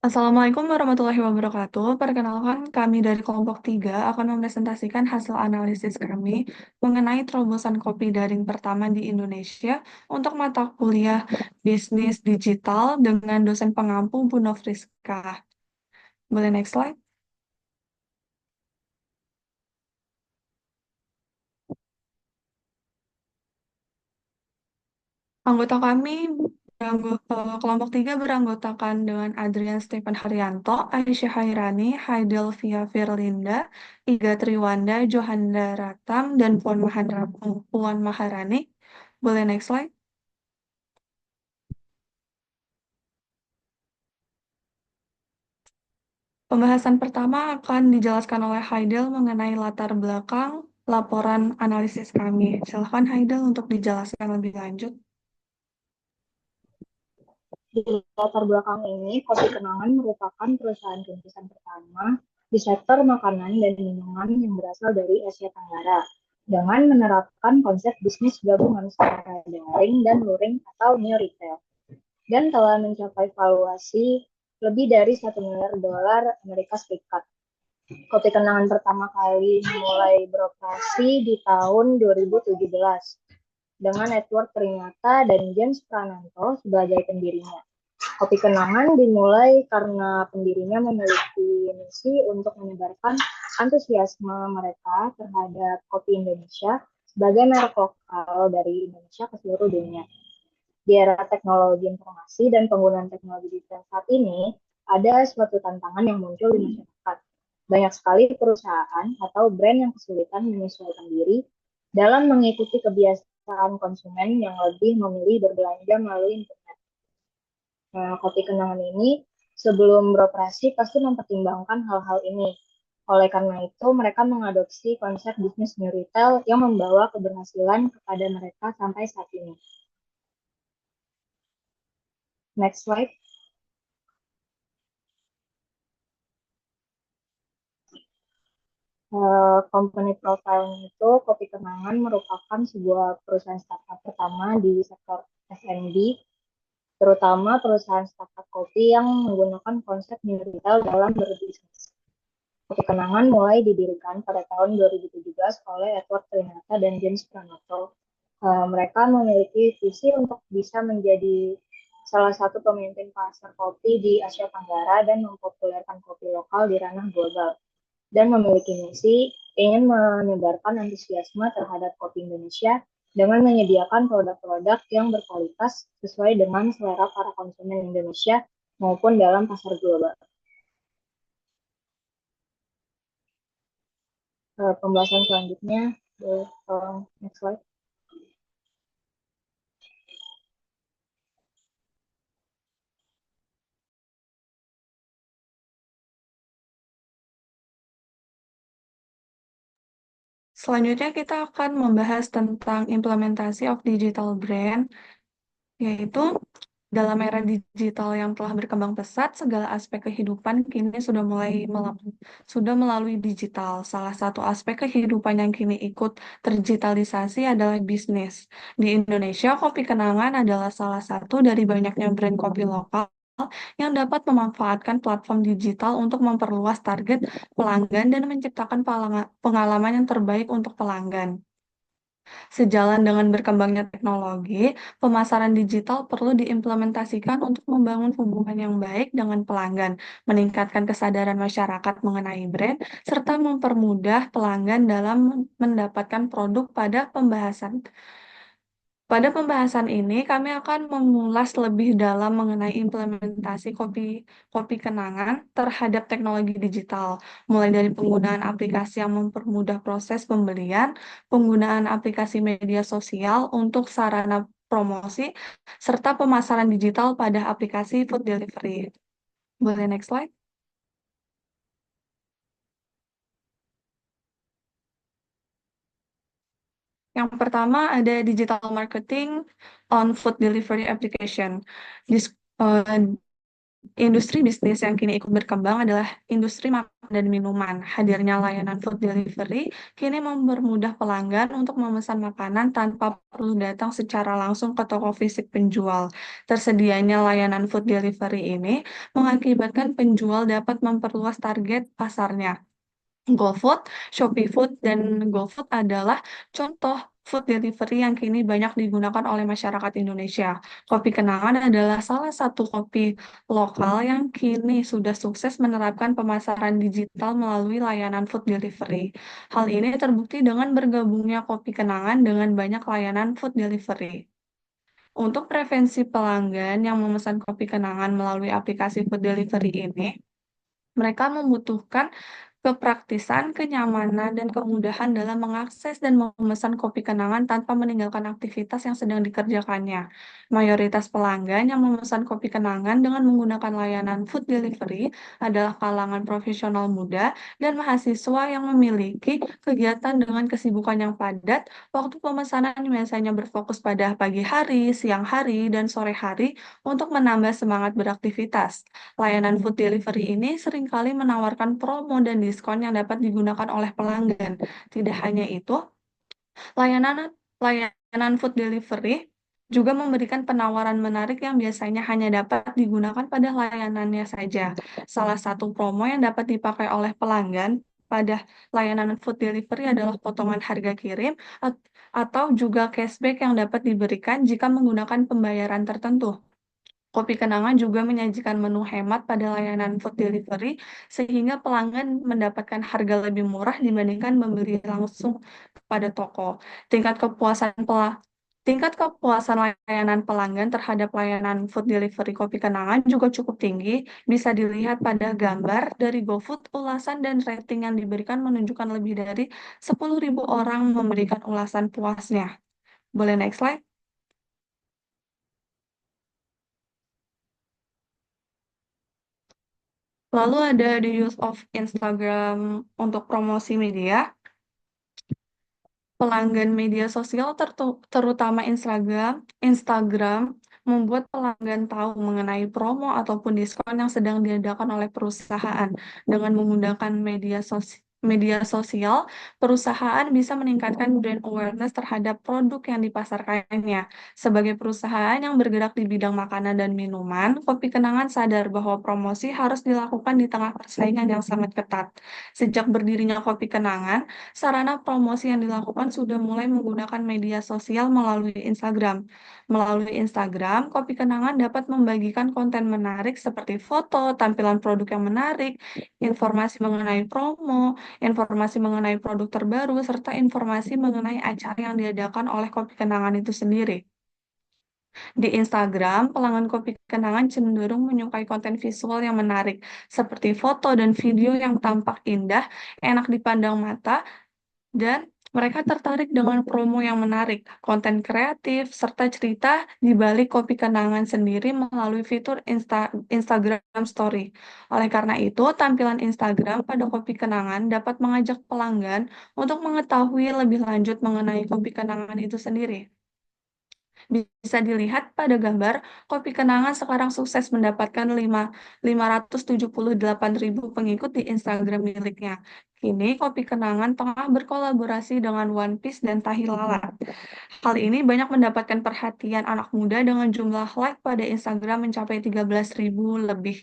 Assalamualaikum warahmatullahi wabarakatuh. Perkenalkan, kami dari kelompok 3 akan mempresentasikan hasil analisis kami mengenai terobosan kopi daring pertama di Indonesia untuk mata kuliah bisnis digital dengan dosen pengampu Bu Nofriska. Boleh next slide? Anggota kami kelompok 3 beranggotakan dengan Adrian Stephen Haryanto, Aisyah Hairani, Haidelvia Firlinda, Iga Triwanda, Johanda Ratam, dan Puan Maharani. Boleh next slide? Pembahasan pertama akan dijelaskan oleh Haidel mengenai latar belakang laporan analisis kami. Silakan Haidel untuk dijelaskan lebih lanjut. Di latar belakang ini, Kopi Kenangan merupakan perusahaan rintisan pertama di sektor makanan dan minuman yang berasal dari Asia Tenggara dengan menerapkan konsep bisnis gabungan secara daring dan luring atau new retail dan telah mencapai valuasi lebih dari 1 miliar dolar Amerika Serikat. Kopi Kenangan pertama kali mulai beroperasi di tahun 2017 dengan Edward Prinata dan James Prananto sebagai pendirinya. Kopi Kenangan dimulai karena pendirinya memiliki misi untuk menyebarkan antusiasme mereka terhadap kopi Indonesia sebagai merek lokal dari Indonesia ke seluruh dunia. Di era teknologi informasi dan penggunaan teknologi digital saat ini, ada suatu tantangan yang muncul di masyarakat. Banyak sekali perusahaan atau brand yang kesulitan menyesuaikan diri dalam mengikuti kebiasaan konsumen yang lebih memilih berbelanja melalui internet. Nah, Kopi Kenangan ini sebelum beroperasi pasti mempertimbangkan hal-hal ini. Oleh karena itu, mereka mengadopsi konsep bisnis new retail yang membawa keberhasilan kepada mereka sampai saat ini. Next slide. Company profile itu, Kopi Kenangan merupakan sebuah perusahaan startup pertama di sektor F&B, terutama perusahaan startup kopi yang menggunakan konsep new retail dalam berbisnis. Kopi Kenangan mulai didirikan pada tahun 2017 oleh Edward Prinata dan James Pranoto. Mereka memiliki visi untuk bisa menjadi salah satu pemimpin pasar kopi di Asia Tenggara dan mempopulerkan kopi lokal di ranah global. Dan memiliki misi ingin menyebarkan antusiasme terhadap kopi Indonesia dengan menyediakan produk-produk yang berkualitas sesuai dengan selera para konsumen Indonesia maupun dalam pasar global. Pembahasan selanjutnya, next slide. Selanjutnya kita akan membahas tentang implementasi of digital brand, yaitu dalam era digital yang telah berkembang pesat, segala aspek kehidupan kini sudah melalui digital. Salah satu aspek kehidupan yang kini ikut terdigitalisasi adalah bisnis. Di Indonesia, Kopi Kenangan adalah salah satu dari banyaknya brand kopi lokal yang dapat memanfaatkan platform digital untuk memperluas target pelanggan dan menciptakan pengalaman yang terbaik untuk pelanggan. Sejalan dengan berkembangnya teknologi, pemasaran digital perlu diimplementasikan untuk membangun hubungan yang baik dengan pelanggan, meningkatkan kesadaran masyarakat mengenai brand, serta mempermudah pelanggan dalam mendapatkan produk pada pembahasan ini, kami akan mengulas lebih dalam mengenai implementasi kopi kenangan terhadap teknologi digital, mulai dari penggunaan aplikasi yang mempermudah proses pembelian, penggunaan aplikasi media sosial untuk sarana promosi, serta pemasaran digital pada aplikasi food delivery. Boleh next slide? Yang pertama ada digital marketing on food delivery application. Industri bisnis yang kini ikut berkembang adalah industri makanan dan minuman. Hadirnya layanan food delivery kini mempermudah pelanggan untuk memesan makanan tanpa perlu datang secara langsung ke toko fisik penjual. Tersedianya layanan food delivery ini mengakibatkan penjual dapat memperluas target pasarnya. GoFood, ShopeeFood, dan GoFood adalah contoh food delivery yang kini banyak digunakan oleh masyarakat Indonesia. Kopi Kenangan adalah salah satu kopi lokal yang kini sudah sukses menerapkan pemasaran digital melalui layanan food delivery. Hal ini terbukti dengan bergabungnya Kopi Kenangan dengan banyak layanan food delivery. Untuk preferensi pelanggan yang memesan kopi kenangan melalui aplikasi food delivery ini, mereka membutuhkan kepraktisan, kenyamanan, dan kemudahan dalam mengakses dan memesan kopi kenangan tanpa meninggalkan aktivitas yang sedang dikerjakannya. Mayoritas pelanggan yang memesan kopi kenangan dengan menggunakan layanan food delivery adalah kalangan profesional muda dan mahasiswa yang memiliki kegiatan dengan kesibukan yang padat. Waktu pemesanan biasanya berfokus pada pagi hari, siang hari, dan sore hari untuk menambah semangat beraktivitas. Layanan food delivery ini seringkali menawarkan promo dan diskon yang dapat digunakan oleh pelanggan. Tidak hanya itu, layanan layanan food delivery juga memberikan penawaran menarik yang biasanya hanya dapat digunakan pada layanannya saja. Salah satu promo yang dapat dipakai oleh pelanggan pada layanan food delivery adalah potongan harga kirim atau juga cashback yang dapat diberikan jika menggunakan pembayaran tertentu. Kopi Kenangan juga menyajikan menu hemat pada layanan food delivery, sehingga pelanggan mendapatkan harga lebih murah dibandingkan membeli langsung pada toko. Tingkat kepuasan pela- Tingkat kepuasan layanan pelanggan terhadap layanan food delivery Kopi Kenangan juga cukup tinggi, bisa dilihat pada gambar dari GoFood, ulasan dan rating yang diberikan menunjukkan lebih dari 10.000 orang memberikan ulasan puasnya. Boleh next slide? Lalu ada the use of Instagram untuk promosi media. Pelanggan media sosial terutama Instagram membuat pelanggan tahu mengenai promo ataupun diskon yang sedang diadakan oleh perusahaan. Dengan menggunakan media sosial, perusahaan bisa meningkatkan brand awareness terhadap produk yang dipasarkannya. Sebagai perusahaan yang bergerak di bidang makanan dan minuman, Kopi Kenangan sadar bahwa promosi harus dilakukan di tengah persaingan yang sangat ketat. Sejak berdirinya Kopi Kenangan, sarana promosi yang dilakukan sudah mulai menggunakan media sosial melalui Instagram. Melalui Instagram, Kopi Kenangan dapat membagikan konten menarik seperti foto, tampilan produk yang menarik, informasi mengenai promo, informasi mengenai produk terbaru, serta informasi mengenai acara yang diadakan oleh Kopi Kenangan itu sendiri. Di Instagram, pelanggan Kopi Kenangan cenderung menyukai konten visual yang menarik, seperti foto dan video yang tampak indah, enak dipandang mata, dan mereka tertarik dengan promo yang menarik, konten kreatif, serta cerita di balik Kopi Kenangan sendiri melalui fitur Instagram Story. Oleh karena itu, tampilan Instagram pada Kopi Kenangan dapat mengajak pelanggan untuk mengetahui lebih lanjut mengenai Kopi Kenangan itu sendiri. Bisa dilihat pada gambar, Kopi Kenangan sekarang sukses mendapatkan 578.000 pengikut di Instagram miliknya. Kini Kopi Kenangan tengah berkolaborasi dengan One Piece dan Tahi Lalat. Hal ini banyak mendapatkan perhatian anak muda dengan jumlah like pada Instagram mencapai 13.000 lebih.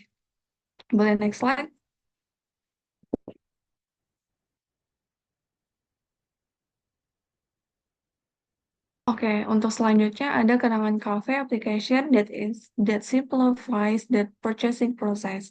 Boleh next slide? Oke, untuk selanjutnya ada Kenangan Cafe application that simplifies the purchasing process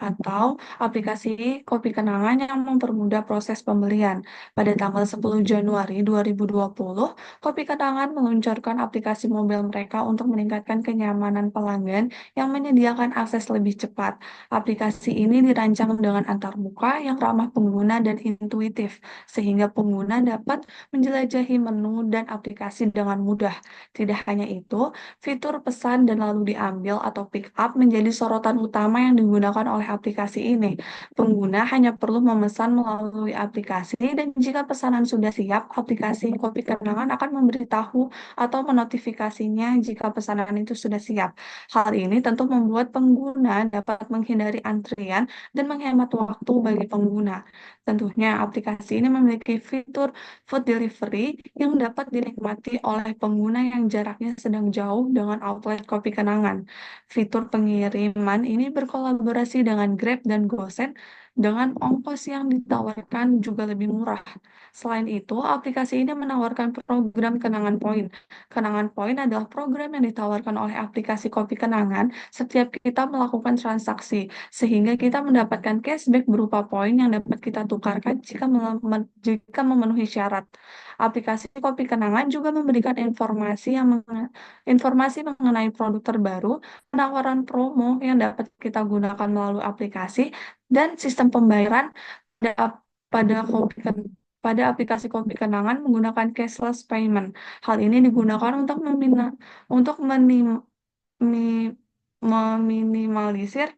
atau aplikasi Kopi Kenangan yang mempermudah proses pembelian. Pada tanggal 10 Januari 2020, Kopi Kenangan meluncurkan aplikasi mobil mereka untuk meningkatkan kenyamanan pelanggan yang menyediakan akses lebih cepat. Aplikasi ini dirancang dengan antarmuka yang ramah pengguna dan intuitif, sehingga pengguna dapat menjelajahi menu dan aplikasi dengan mudah. Tidak hanya itu, fitur pesan dan lalu diambil atau pick up menjadi sorotan utama yang digunakan oleh aplikasi ini. Pengguna hanya perlu memesan melalui aplikasi dan jika pesanan sudah siap, aplikasi kopi kenangan akan memberitahu atau menotifikasinya jika pesanan itu sudah siap. Hal ini tentu membuat pengguna dapat menghindari antrian dan menghemat waktu bagi pengguna. Tentunya aplikasi ini memiliki fitur food delivery yang dapat dinikmati oleh pengguna yang jaraknya sedang jauh dengan outlet kopi kenangan. Fitur pengiriman ini berkolaborasi dengan Grab dan GoSend dengan ongkos yang ditawarkan juga lebih murah. Selain itu, aplikasi ini menawarkan program kenangan poin. Kenangan poin adalah program yang ditawarkan oleh aplikasi kopi kenangan setiap kita melakukan transaksi, sehingga kita mendapatkan cashback berupa poin yang dapat kita tukarkan jika memenuhi syarat. Aplikasi kopi kenangan juga memberikan informasi mengenai produk terbaru, penawaran promo yang dapat kita gunakan melalui aplikasi, dan sistem pembayaran pada pada kopi pada aplikasi kopi kenangan menggunakan cashless payment. Hal ini digunakan untuk mi- meminimalisir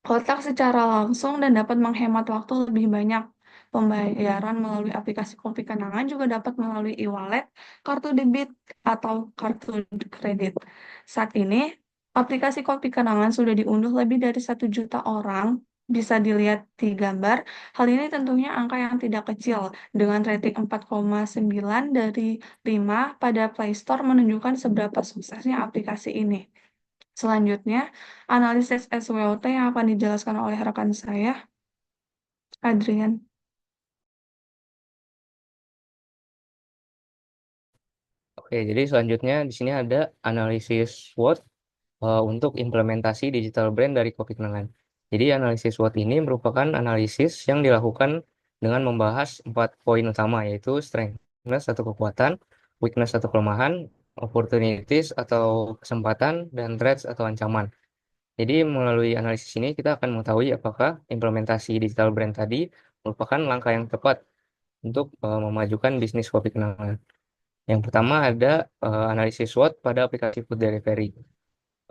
kontak secara langsung dan dapat menghemat waktu lebih banyak. Pembayaran melalui aplikasi kopi kenangan juga dapat melalui e-wallet, kartu debit, atau kartu kredit. Saat ini, aplikasi kopi kenangan sudah diunduh lebih dari 1 juta orang. Bisa dilihat di gambar. Hal ini tentunya angka yang tidak kecil. Dengan rating 4,9 dari 5 pada Play Store menunjukkan seberapa suksesnya aplikasi ini. Selanjutnya, analisis SWOT yang akan dijelaskan oleh rekan saya, Adrian. Oke, jadi selanjutnya di sini ada analisis SWOT untuk implementasi digital brand dari kopi kenangan. Jadi analisis SWOT ini merupakan analisis yang dilakukan dengan membahas 4 poin utama, yaitu strengths atau kekuatan, weakness atau kelemahan, opportunities atau kesempatan, dan threats atau ancaman. Jadi melalui analisis ini kita akan mengetahui apakah implementasi digital brand tadi merupakan langkah yang tepat untuk memajukan bisnis kopi kenangan. Yang pertama ada analisis SWOT pada aplikasi food delivery.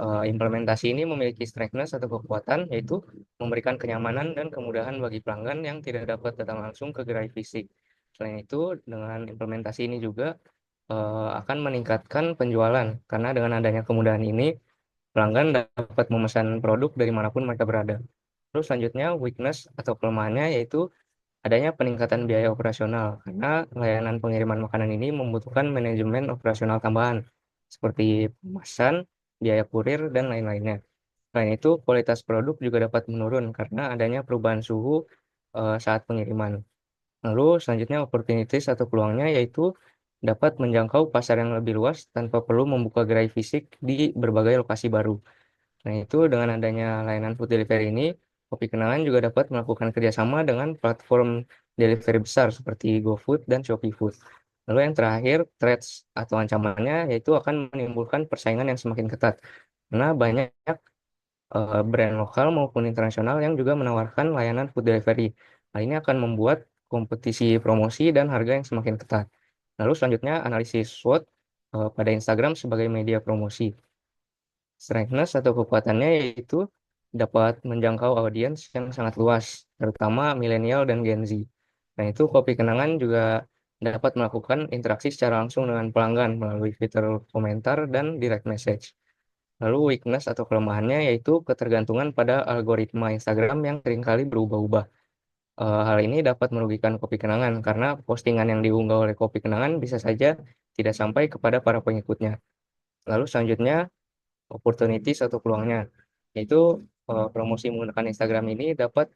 Implementasi ini memiliki strengths atau kekuatan, yaitu memberikan kenyamanan dan kemudahan bagi pelanggan yang tidak dapat datang langsung ke gerai fisik. Selain itu, dengan implementasi ini juga akan meningkatkan penjualan, karena dengan adanya kemudahan ini, pelanggan dapat memesan produk dari manapun mereka berada. Terus selanjutnya, weakness atau kelemahannya yaitu adanya peningkatan biaya operasional, karena layanan pengiriman makanan ini membutuhkan manajemen operasional tambahan, seperti pemesan, biaya kurir, dan lain-lainnya. Selain itu, kualitas produk juga dapat menurun karena adanya perubahan suhu saat pengiriman. Lalu selanjutnya opportunities atau peluangnya yaitu dapat menjangkau pasar yang lebih luas tanpa perlu membuka gerai fisik di berbagai lokasi baru. Nah, itu dengan adanya layanan food delivery ini, Kopi Kenangan juga dapat melakukan kerjasama dengan platform delivery besar seperti GoFood dan Shopee Food. Lalu yang terakhir, threats atau ancamannya yaitu akan menimbulkan persaingan yang semakin ketat. Karena banyak brand lokal maupun internasional yang juga menawarkan layanan food delivery. Hal ini akan membuat kompetisi promosi dan harga yang semakin ketat. Lalu selanjutnya analisis SWOT pada Instagram sebagai media promosi. Strengths atau kekuatannya yaitu dapat menjangkau audiens yang sangat luas, terutama milenial dan Gen Z. Nah, itu Kopi Kenangan juga dapat melakukan interaksi secara langsung dengan pelanggan melalui fitur komentar dan direct message. Lalu weakness atau kelemahannya yaitu ketergantungan pada algoritma Instagram yang seringkali berubah-ubah. Hal ini dapat merugikan Kopi Kenangan karena postingan yang diunggah oleh Kopi Kenangan bisa saja tidak sampai kepada para pengikutnya. Lalu selanjutnya opportunities atau peluangnya, yaitu promosi menggunakan Instagram ini dapat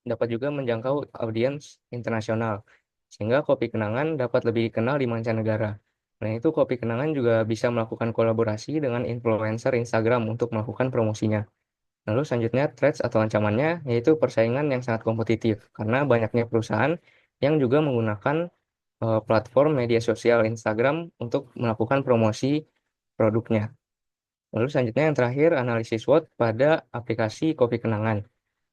dapat juga menjangkau audiens internasional, sehingga Kopi Kenangan dapat lebih dikenal di mancanegara. Nah, itu Kopi Kenangan juga bisa melakukan kolaborasi dengan influencer Instagram untuk melakukan promosinya. Lalu selanjutnya threats atau ancamannya, yaitu persaingan yang sangat kompetitif, karena banyaknya perusahaan yang juga menggunakan platform media sosial Instagram untuk melakukan promosi produknya. Lalu selanjutnya yang terakhir, analisis SWOT pada aplikasi Kopi Kenangan.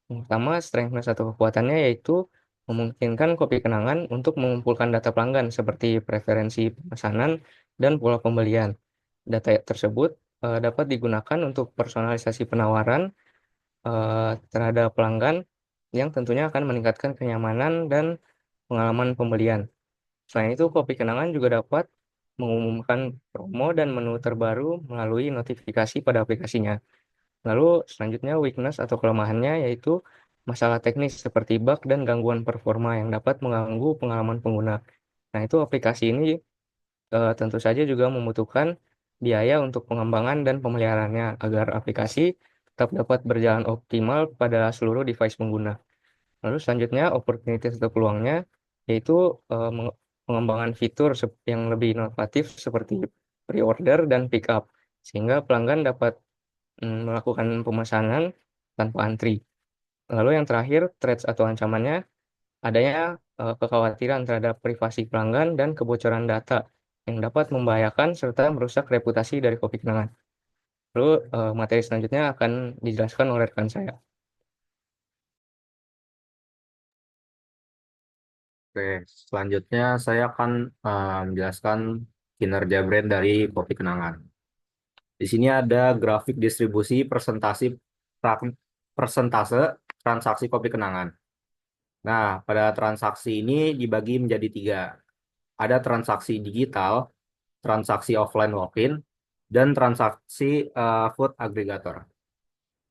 Yang pertama, strengths atau kekuatannya yaitu memungkinkan Kopi Kenangan untuk mengumpulkan data pelanggan seperti preferensi pemesanan dan pola pembelian. Data tersebut dapat digunakan untuk personalisasi penawaran, terhadap pelanggan yang tentunya akan meningkatkan kenyamanan dan pengalaman pembelian. Selain itu, Kopi Kenangan juga dapat mengumumkan promo dan menu terbaru melalui notifikasi pada aplikasinya. Lalu selanjutnya weakness atau kelemahannya yaitu masalah teknis seperti bug dan gangguan performa yang dapat mengganggu pengalaman pengguna. Nah, itu aplikasi ini tentu saja juga membutuhkan biaya untuk pengembangan dan pemeliharaannya agar aplikasi tetap dapat berjalan optimal pada seluruh device pengguna. Lalu selanjutnya opportunity atau peluangnya yaitu pengembangan fitur yang lebih inovatif seperti pre-order dan pick up sehingga pelanggan dapat melakukan pemesanan tanpa antri. Lalu yang terakhir, threats atau ancamannya adanya kekhawatiran terhadap privasi pelanggan dan kebocoran data yang dapat membahayakan serta merusak reputasi dari Kopi Kenangan. Lalu materi selanjutnya akan dijelaskan oleh rekan saya. Oke, selanjutnya saya akan menjelaskan kinerja brand dari Kopi Kenangan. Di sini ada grafik distribusi persentase transaksi Kopi Kenangan. Nah, pada transaksi ini dibagi menjadi 3. Ada transaksi digital, transaksi offline walk-in, dan transaksi food aggregator.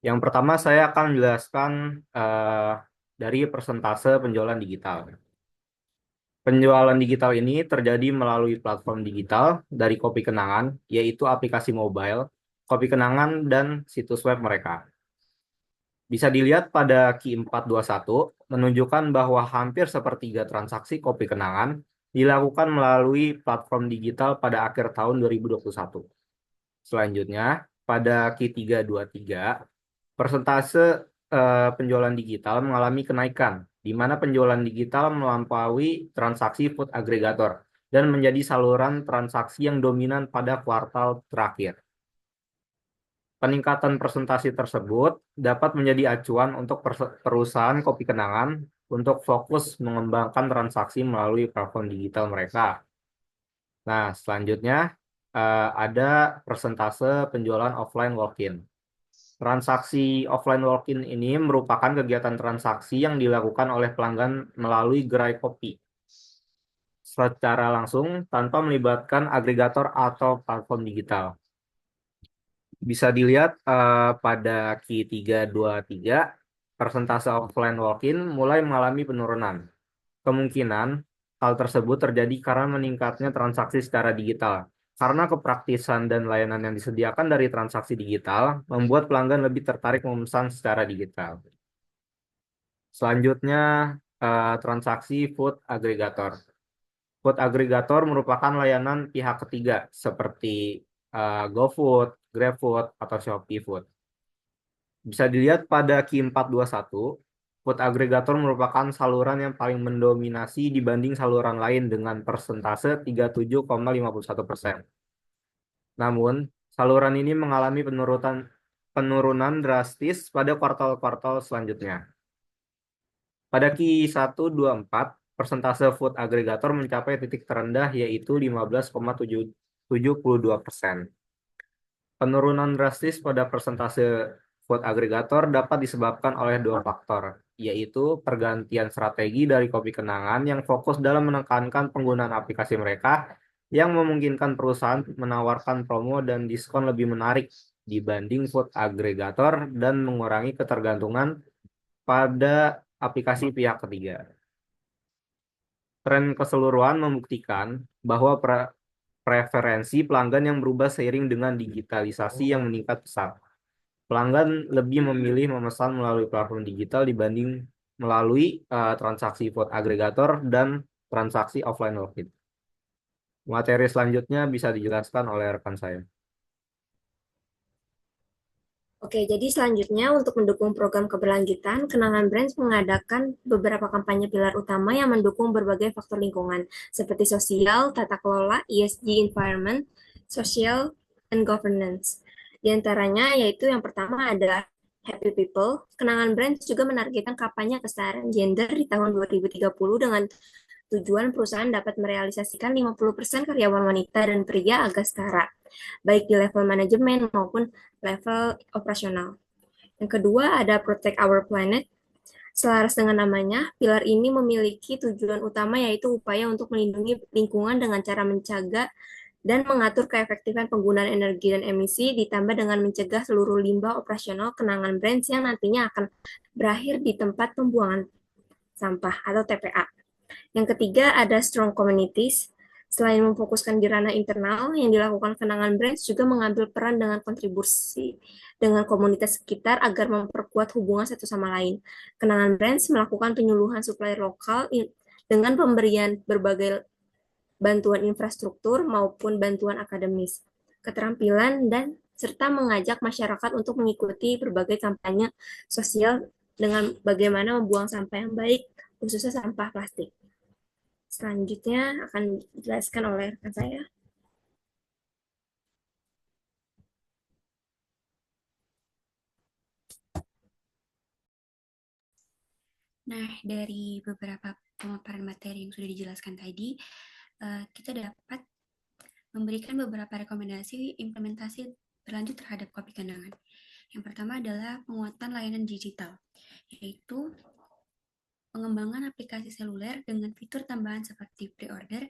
Yang pertama saya akan menjelaskan dari persentase penjualan digital. Penjualan digital ini terjadi melalui platform digital dari Kopi Kenangan, yaitu aplikasi mobile, Kopi Kenangan, dan situs web mereka. Bisa dilihat pada Q421 menunjukkan bahwa hampir sepertiga transaksi Kopi Kenangan dilakukan melalui platform digital pada akhir tahun 2021. Selanjutnya, pada Q323, persentase penjualan digital mengalami kenaikan, di mana penjualan digital melampaui transaksi food aggregator dan menjadi saluran transaksi yang dominan pada kuartal terakhir. Peningkatan presentasi tersebut dapat menjadi acuan untuk perusahaan Kopi Kenangan untuk fokus mengembangkan transaksi melalui platform digital mereka. Nah, selanjutnya ada persentase penjualan offline walk-in. Transaksi offline walk-in ini merupakan kegiatan transaksi yang dilakukan oleh pelanggan melalui gerai kopi secara langsung tanpa melibatkan agregator atau platform digital. Bisa dilihat pada Q323, persentase offline walk-in mulai mengalami penurunan. Kemungkinan hal tersebut terjadi karena meningkatnya transaksi secara digital. Karena kepraktisan dan layanan yang disediakan dari transaksi digital membuat pelanggan lebih tertarik memesan secara digital. Selanjutnya, transaksi food aggregator. Food aggregator merupakan layanan pihak ketiga seperti GoFood, GrabFood, atau Shopee Food. Bisa dilihat pada Q421, food aggregator merupakan saluran yang paling mendominasi dibanding saluran lain dengan persentase 37,51%. Namun, saluran ini mengalami penurunan drastis pada kuartal-kuartal selanjutnya. Pada Q124, persentase food aggregator mencapai titik terendah yaitu 15,72%. Penurunan drastis pada persentase food aggregator dapat disebabkan oleh 2 faktor, yaitu pergantian strategi dari Kopi Kenangan yang fokus dalam menekankan penggunaan aplikasi mereka yang memungkinkan perusahaan menawarkan promo dan diskon lebih menarik dibanding food aggregator dan mengurangi ketergantungan pada aplikasi pihak ketiga. Tren keseluruhan membuktikan bahwa preferensi pelanggan yang berubah seiring dengan digitalisasi yang meningkat pesat. Pelanggan lebih memilih memesan melalui platform digital dibanding melalui transaksi food aggregator dan transaksi offline walk-in. Materi selanjutnya bisa dijelaskan oleh rekan saya. Oke, jadi selanjutnya untuk mendukung program keberlanjutan, Kenangan Brands mengadakan beberapa kampanye pilar utama yang mendukung berbagai faktor lingkungan, seperti sosial, tata kelola, ESG, environment, social, and governance. Di antaranya yaitu yang pertama adalah Happy People. Kenangan Brands juga menargetkan kampanye kesetaraan gender di tahun 2030 dengan tujuan perusahaan dapat merealisasikan 50% karyawan wanita dan pria agar setara, baik di level manajemen maupun level operasional. Yang kedua ada Protect Our Planet. Selaras dengan namanya, pilar ini memiliki tujuan utama yaitu upaya untuk melindungi lingkungan dengan cara mencegah dan mengatur keefektifan penggunaan energi dan emisi, ditambah dengan mencegah seluruh limbah operasional kenangan brands yang nantinya akan berakhir di tempat pembuangan sampah atau TPA. Yang ketiga ada Strong Communities. Selain memfokuskan di ranah internal, yang dilakukan kenangan brands juga mengambil peran dengan kontribusi dengan komunitas sekitar agar memperkuat hubungan satu sama lain. Kenangan brands melakukan penyuluhan supplier lokal dengan pemberian berbagai bantuan infrastruktur maupun bantuan akademis, keterampilan, dan serta mengajak masyarakat untuk mengikuti berbagai kampanye sosial dengan bagaimana membuang sampah yang baik, khususnya sampah plastik. Selanjutnya akan dijelaskan oleh rekan saya. Nah, dari beberapa pemaparan materi yang sudah dijelaskan tadi, kita dapat memberikan beberapa rekomendasi implementasi berlanjut terhadap kopi kenangan. Yang pertama adalah penguatan layanan digital, yaitu pengembangan aplikasi seluler dengan fitur tambahan seperti pre-order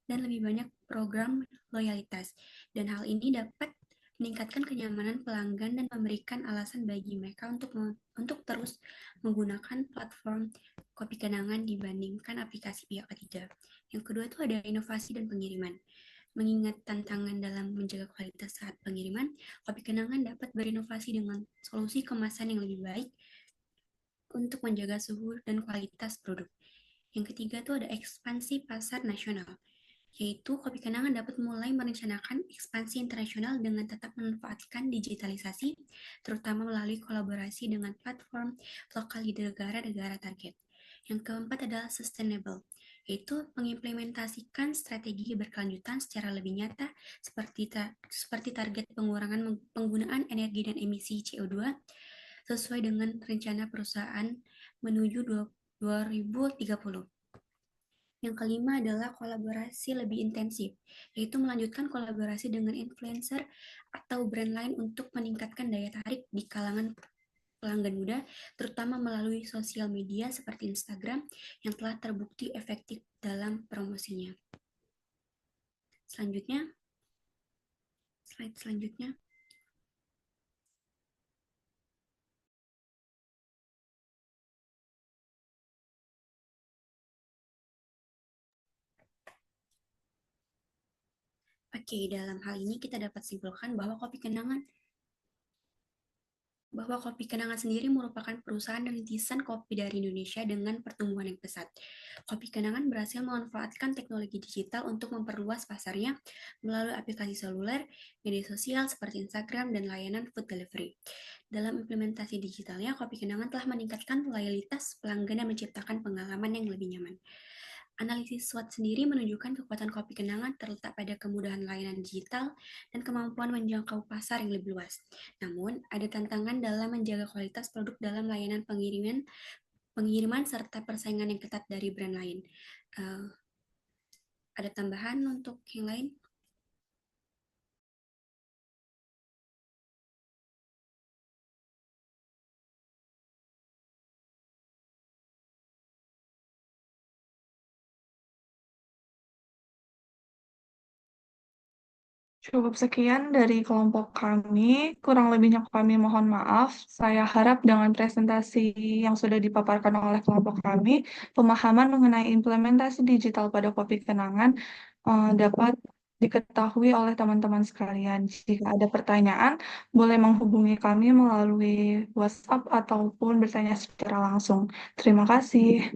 dan lebih banyak program loyalitas. Dan hal ini dapat meningkatkan kenyamanan pelanggan dan memberikan alasan bagi mereka untuk terus menggunakan platform kopi kenangan dibandingkan aplikasi pihak ketiga. Yang kedua itu ada inovasi dan pengiriman. Mengingat tantangan dalam menjaga kualitas saat pengiriman, kopi kenangan dapat berinovasi dengan solusi kemasan yang lebih baik untuk menjaga suhu dan kualitas produk. Yang ketiga itu ada ekspansi pasar nasional, yaitu kopi kenangan dapat mulai merencanakan ekspansi internasional dengan tetap memanfaatkan digitalisasi, terutama melalui kolaborasi dengan platform lokal di negara-negara target. Yang keempat adalah sustainable, yaitu mengimplementasikan strategi berkelanjutan secara lebih nyata seperti target pengurangan penggunaan energi dan emisi CO2 sesuai dengan rencana perusahaan menuju 2030. Yang kelima adalah kolaborasi lebih intensif, yaitu melanjutkan kolaborasi dengan influencer atau brand lain untuk meningkatkan daya tarik di kalangan pelanggan muda, terutama melalui sosial media seperti Instagram yang telah terbukti efektif dalam promosinya. Selanjutnya, slide selanjutnya. Oke, dalam hal ini kita dapat simpulkan bahwa Kopi Kenangan sendiri merupakan perusahaan rintisan kopi dari Indonesia dengan pertumbuhan yang pesat. Kopi Kenangan berhasil memanfaatkan teknologi digital untuk memperluas pasarnya melalui aplikasi seluler, media sosial seperti Instagram, dan layanan food delivery. Dalam implementasi digitalnya, Kopi Kenangan telah meningkatkan loyalitas pelanggan dan menciptakan pengalaman yang lebih nyaman. Analisis SWOT sendiri menunjukkan kekuatan Kopi Kenangan terletak pada kemudahan layanan digital dan kemampuan menjangkau pasar yang lebih luas. Namun, ada tantangan dalam menjaga kualitas produk dalam layanan pengiriman serta persaingan yang ketat dari brand lain. Ada tambahan untuk yang lain? Cukup sekian dari kelompok kami. Kurang lebihnya kami mohon maaf. Saya harap dengan presentasi yang sudah dipaparkan oleh kelompok kami, pemahaman mengenai implementasi digital pada Kopi Kenangan dapat diketahui oleh teman-teman sekalian. Jika ada pertanyaan, boleh menghubungi kami melalui WhatsApp ataupun bertanya secara langsung. Terima kasih.